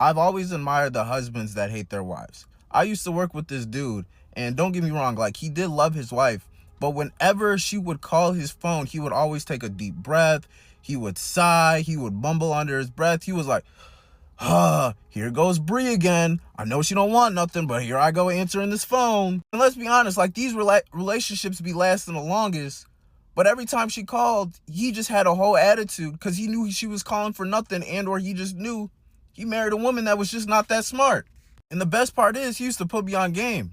I've always admired the husbands that hate their wives. I used to work with this dude, and don't get me wrong, like, he did love his wife, but whenever she would call his phone, he would always take a deep breath. He would sigh. He would mumble under his breath. He was like, here goes Bree again. I know she don't want nothing, but here I go answering this phone. And let's be honest, like, these relationships be lasting the longest. But every time she called, he just had a whole attitude because he knew she was calling for nothing, and or he just knew he married a woman that was just not that smart. And the best part is, he used to put me on game.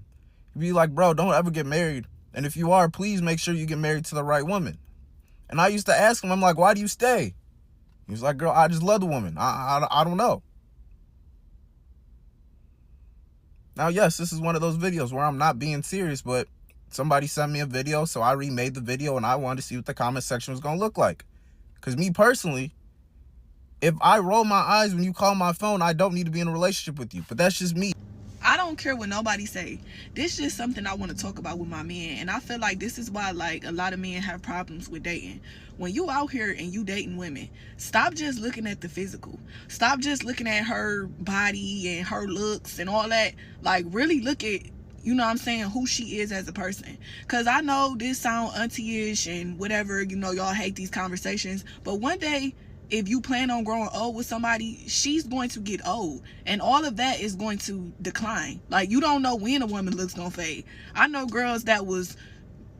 He'd be like, bro, don't ever get married. And if you are, please make sure you get married to the right woman. And I used to ask him, I'm like, why do you stay? He was like, girl, I just love the woman. I don't know. Now, yes, this is one of those videos where I'm not being serious, but somebody sent me a video, so I remade the video, and I wanted to see what the comment section was going to look like. Because me personally, if I roll my eyes when you call my phone, I don't need to be in a relationship with you. But that's just me. I don't care what nobody say. This is just something I want to talk about with my men. And I feel like this is why, like, a lot of men have problems with dating. When you out here and you dating women, stop just looking at the physical. Stop just looking at her body and her looks and all that. Like, really look at, you know what I'm saying, who she is as a person. Because I know this sound auntie-ish and whatever, you know, y'all hate these conversations. But one day, if you plan on growing old with somebody, she's going to get old, and all of that is going to decline. Like, you don't know when a woman looks gonna fade. I know girls that was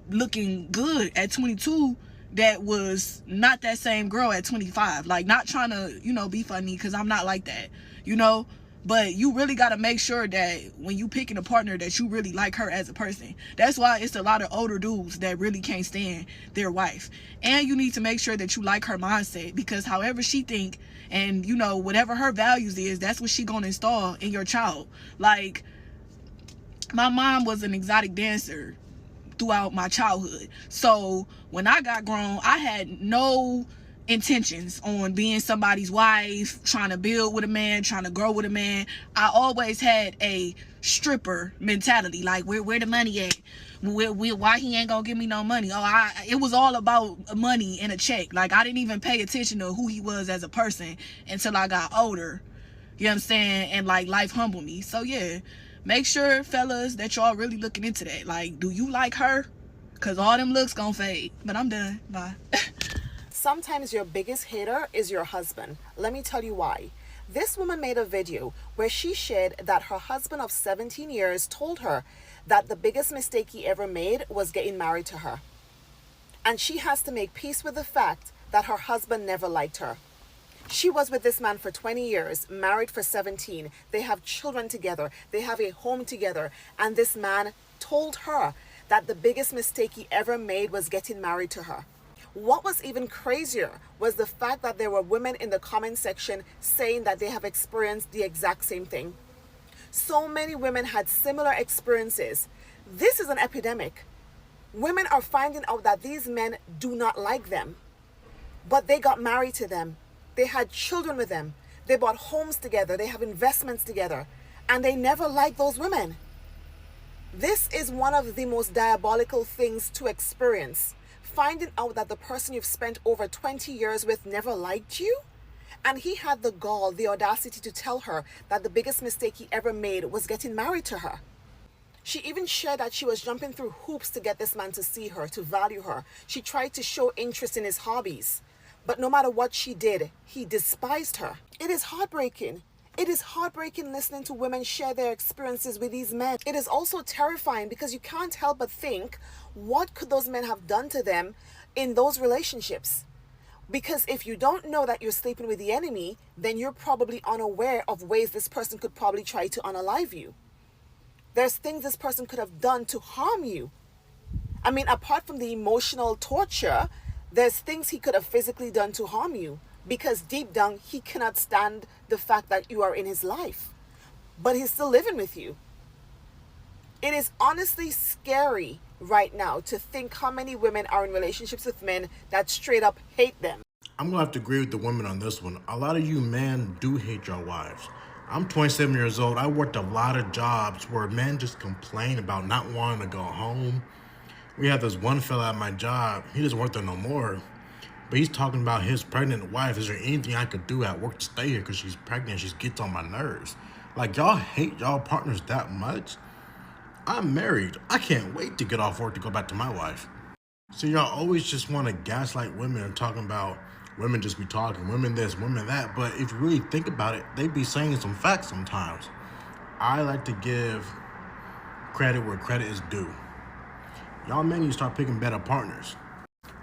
looking good at 22 that was not that same girl at 25. Like, not trying to, you know, be funny, because I'm not like that, you know. But you really got to make sure that when you picking a partner that you really like her as a person. That's why it's a lot of older dudes that really can't stand their wife. And you need to make sure that you like her mindset, because however she think and, you know, whatever her values is, that's what she gonna install in your child. Like, my mom was an exotic dancer throughout my childhood. So when I got grown, I had no intentions on being somebody's wife, trying to build with a man, trying to grow with a man. I always had a stripper mentality, like, where the money at? Why he ain't gonna give me no money? It was all about money and a check. Like, I didn't even pay attention to who he was as a person until I got older. You know what I'm saying? And, like, life humbled me. So yeah, make sure, fellas, that y'all really looking into that. Like, do you like her? Because all them looks gonna fade. But I'm done. Bye. Sometimes your biggest hater is your husband. Let me tell you why. This woman made a video where she shared that her husband of 17 years told her that the biggest mistake he ever made was getting married to her. And she has to make peace with the fact that her husband never liked her. She was with this man for 20 years, married for 17. They have children together. They have a home together. And this man told her that the biggest mistake he ever made was getting married to her. What was even crazier was the fact that there were women in the comment section saying that they have experienced the exact same thing. So many women had similar experiences. This is an epidemic. Women are finding out that these men do not like them, but they got married to them. They had children with them. They bought homes together. They have investments together, and they never liked those women. This is one of the most diabolical things to experience. Finding out that the person you've spent over 20 years with never liked you, and he had the gall, the audacity to tell her that the biggest mistake he ever made was getting married to her. She even shared that she was jumping through hoops to get this man to see her, to value her. She tried to show interest in his hobbies, but no matter what she did, he despised her. It is heartbreaking. It is heartbreaking listening to women share their experiences with these men. It is also terrifying because you can't help but think, what could those men have done to them in those relationships? Because if you don't know that you're sleeping with the enemy, then you're probably unaware of ways this person could probably try to unalive you. There's things this person could have done to harm you. I mean, apart from the emotional torture, there's things he could have physically done to harm you. Because deep down, he cannot stand the fact that you are in his life. But he's still living with you. It is honestly scary right now to think how many women are in relationships with men that straight up hate them. I'm going to have to agree with the women on this one. A lot of you men do hate your wives. I'm 27 years old. I worked a lot of jobs where men just complain about not wanting to go home. We have this one fella at my job. He doesn't work there no more. But he's talking about his pregnant wife. Is there anything I could do at work to stay here because she's pregnant? She gets on my nerves. Like, y'all hate y'all partners that much? I'm married. I can't wait to get off work to go back to my wife. So y'all always just want to gaslight women and talking about women just be talking, women this, women that. But if you really think about it, they be saying some facts sometimes. I like to give credit where credit is due. Y'all men, you start picking better partners.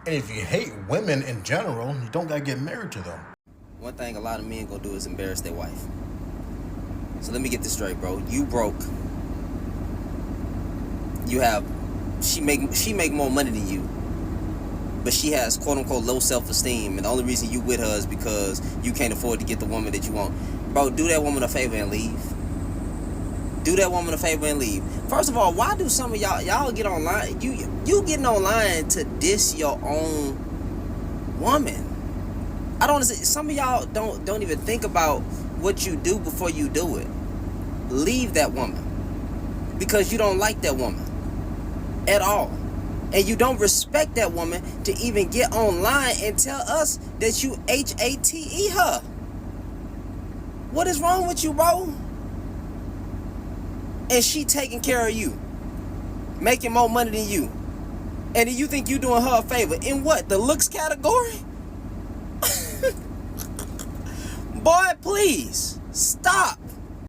And if you hate women in general, you don't gotta get married to them. One thing a lot of men gonna do is embarrass their wife. So let me get this straight, bro. You broke. You have, she make more money than you, but she has quote unquote low self-esteem, and the only reason you with her is because you can't afford to get the woman that you want. Bro, do that woman a favor and leave. Do that woman a favor and leave. First of all, why do some of y'all get online? You getting online to diss your own woman? I don't understand. Some of y'all don't even think about what you do before you do it. Leave that woman because you don't like that woman at all, and you don't respect that woman to even get online and tell us that you hate her. What is wrong with you, bro? And she taking care of you, making more money than you, and then you think you doing her a favor in what, the looks category? Boy, please stop.